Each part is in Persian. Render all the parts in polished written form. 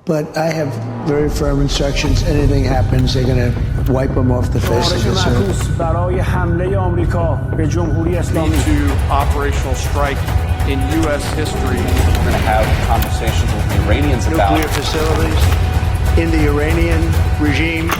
But I have very firm instructions. Anything happens, they're going to wipe them off the face of this earth. برای حمله آمریکا به جمهوری اسلامی to operational strike in U.S. history. We're going to have conversations with the Iranians about Nuclear facilities in the Iranian regime.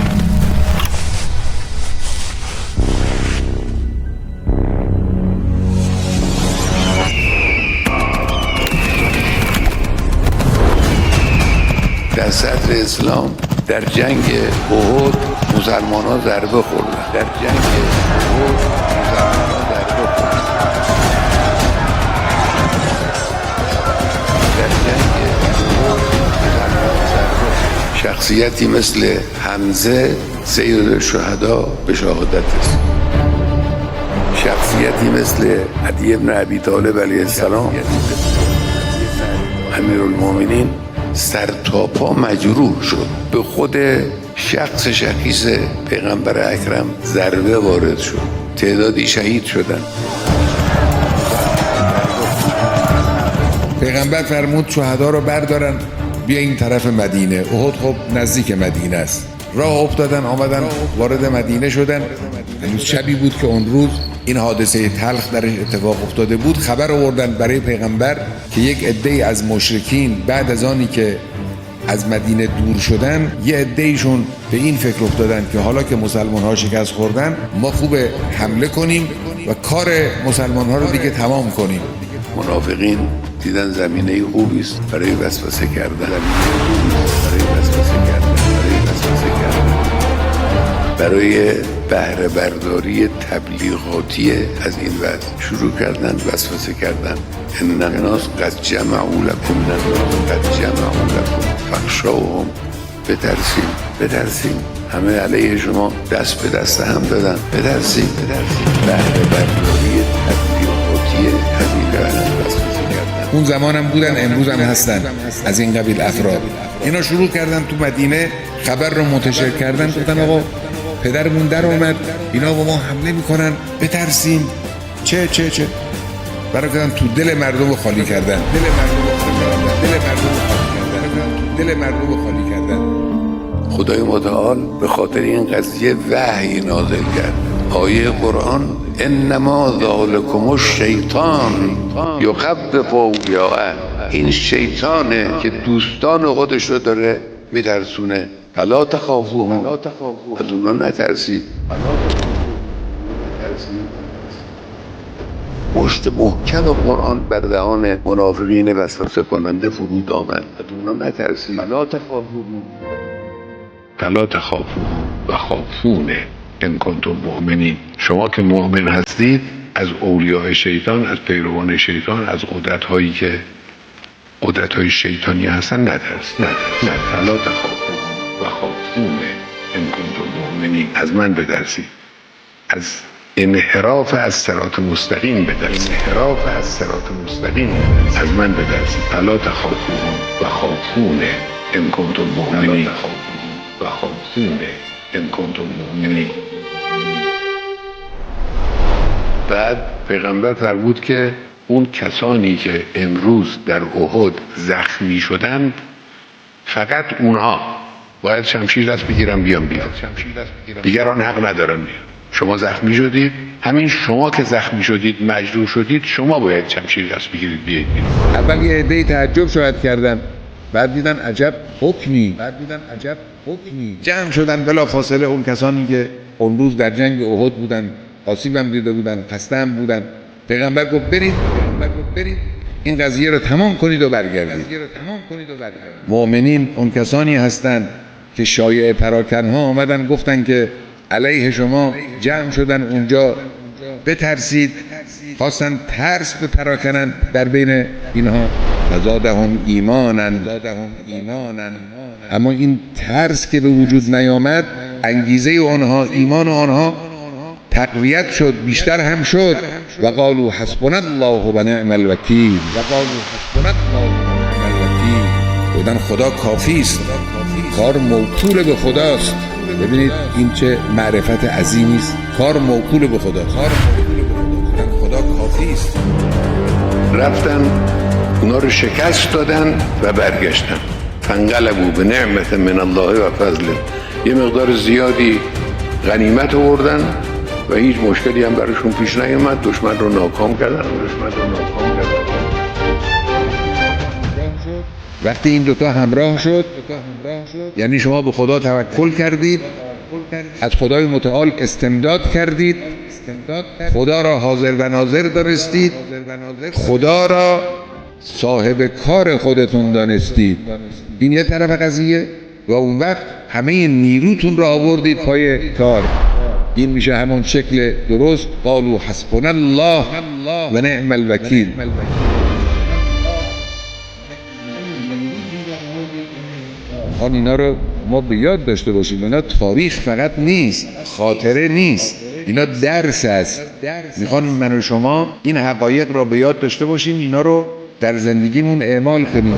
در صدر اسلام در جنگ احد مسلمان ها ضربه خوردن. در جنگ احد مسلمان ها ضربه خوردن. در جنگ احد مسلمان ها ضربه خوردن. شخصیتی مثل حمزه سید الشهدا به شهادت رسید. شخصیتی مثل علی بن ابی طالب علیه السلام امیرالمومنین سر تا پا مجروح شد. به خود شخص شخیص پیغمبر اکرم ضربه وارد شد. تعدادی شهید شدن. پیغمبر فرمود شهدا رو بردارن بیا این طرف مدینه. احد خب نزدیک مدینه است. راه افتادن آمدن وارد مدینه شدن. هنوز شبی بود که اون روز این حادثه تلخ درش اتفاق افتاده بود. خبر آوردن برای پیغمبر که یک عده از مشرکین بعد از آنی که از مدینه دور شدن یه عده‌ایشون به این فکر افتادن که حالا که مسلمان ها شکست خوردن ما خوبه حمله کنیم و کار مسلمان ها رو دیگه تمام کنیم. منافقین دیدن زمینه خوبی است برای وسوسه کردن. برای بهره برداری تبلیغاتی از این وضع شروع کردن وسوسه کردن. ان الناس قد جمعوا لكم فاخشوهم. بترسیم همه علیه شما دست به دست هم دادن. بترسیم بهره برداری تبلیغاتی از این وضع وسوسه کردن. اون زمانم بودن امروز هم هستن از این قبیل افراد. اینا شروع کردن تو مدینه خبر رو منتشر کردن. گفتن آقا پدرمون در اومد اینا با ما حمله میکنن بترسیم. چه برای کردن تو دل مردم خالی کردن. دل مردم خالی کردن. خدای متعال به خاطر این قضیه وحی نازل کرد. آیه قرآن انما ذالکم الشیطان یخوف اولیاءه. این شیطانه که دوستان خودش رو داره میترسونه. فلا تخافوهم. از اونا نترسید. مشت محکم قرآن بر دهان منافقین وسوسه کننده فرود آمد. از اونا نترسید. فلا تخافوهم و خافونه ان کنتم مؤمنین. شما که مؤمن هستید از اولیاء شیطان، از پیروان شیطان، از قدرت‌های شیطانی هستن نترسید. فلا تخافوهم و خافونه ان کنتم مؤمنین. از من بترسید. از انحراف از صراط مستقیم بترسید. از من بترسید. فلا تخافوهم و خافونه ان کنتم مؤمنین. و خافونه ان کنتم مؤمنین. بعد پیغمبر فرمود که اون کسانی که امروز در احد زخمی شدند فقط اونها باید شمشیر دست بگیرن بیان بیرون. دیگران حق ندارن بیان. شما زخمی شدید، همین شما که زخمی شدید مجروح شدید شما باید شمشیر دست بگیرید بیاید بیرون. اول یه عده‌ای تعجب شاید کردن بعد دیدن عجب حکمی. جمع شدن بلا فاصله اون کسانی که اون روز در جنگ احد بودن آسیب هم دیده بودن خسته هم بودن. پیغمبر گفت برید این قضیه رو تمام کنید و برگردید. مؤمنین اون کسانی هستند که شایعه پراکنها آمدن گفتن که علیه شما جمع شدن اونجا بترسید. خواستن ترس بپراکنن در بین اینها. فزادهم ایمانا. اما این ترس که به وجود نیامد انگیزه آنها ایمان آنها تقویت شد بیشتر هم شد. و قالوا حسبنا الله و نعم الوکیل. بودن خدا کافی است. کار موکول به خداست. ببینید این چه معرفت عظیمی است. کار موکول به خداست. خدا کافی است. رفتن اونا رو شکست دادن و برگشتن. فانقلبوا به نعمت من الله و فضل. یه مقدار زیادی غنیمت آوردن و هیچ مشکلی هم براشون پیش نیامد. دشمن رو ناکام کردن. وقتی این دوتا همراه شد یعنی شما به خدا توکل کردید، از خدای متعال استمداد کردید، خدا را حاضر و ناظر دانستید، خدا را صاحب کار خودتون دانستید. این یه طرف قضیه. و اون وقت همه نیروتون را آوردید پای کار. این میشه همون شکل درست. قالوا حسبنا الله و نعم الوکیل. اینا رو ما به یاد داشته باشیم. اینا تاریخ فقط نیست، خاطره نیست، اینا درس است. میخوان من و شما این حقایق را به یاد داشته باشیم، اینا رو در زندگیمون اعمال کنیم.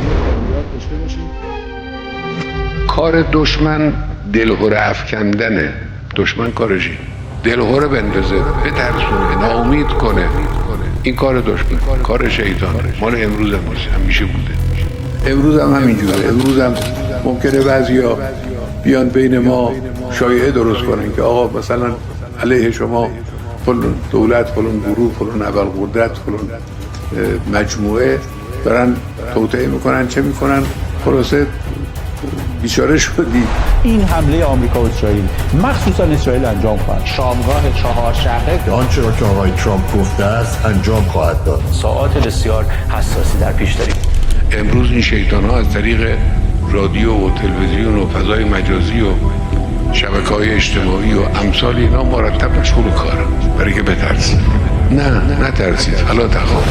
کار دشمن دلهره افکندنه. دشمن کارشی دلهره بندازه، بترسونه، ناامید کنه. این کار دشمن، کار شیطانه. مال امروز هم نیست، همیشه بوده. امروز هم همینجوره. امروز هم ممکنه بعضیا بیان بین ما شایعه درست کنن که آقا مثلا علیه شما فلان دولت، فلان گروه، فلان ابرقدرت، فلان مجموعه دارن توطئه میکنن، چه میکنن. خلاصه بیچاره شدی. این حمله آمریکا و اسرائیل مخصوصا اسرائیل انجام خواهد. شامگاه چهارشنبه آنچه را که آقای ترامپ گفته است انجام خواهد داد. ساعات بسیار حساسی در پیش داریم. امروز این شیطان ها از طریق رادیو و تلویزیون و فضای مجازی و شبکه‌های اجتماعی و امثال اینا مرتب مشغول کارن برای که بترسید. نه نترسید، فلا تخاف.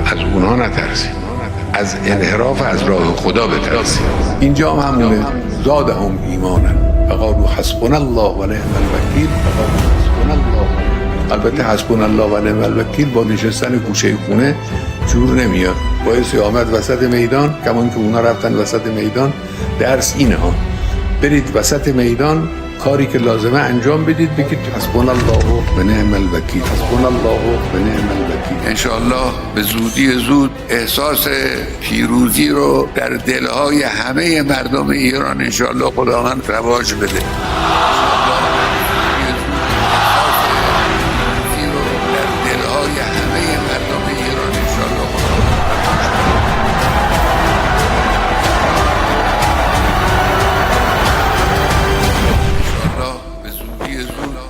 از اونها نترسید، از انحراف از راه خدا بترسید. اینجا هم همونه. زادهم ایمانا فقالوا حسبنا الله و نعم الوکیل. البته حسبنا الله و نعم الوکیل با نشستن گوشه خونه جور نمیاد. باعث آمد وسط میدان، کمان که اونا رفتن وسط میدان. درس اینه ها، برید وسط میدان، کاری که لازمه انجام بدید، بگید حسبنا الله و نعم الوکیل، حسبنا الله و نعم الوکیل. انشاءالله به زودی زود احساس پیروزی رو در دلهای همه مردم ایران انشاءالله خداوند رواج بده.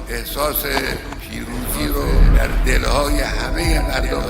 احساس پیروزی رو در دلهای همه مردم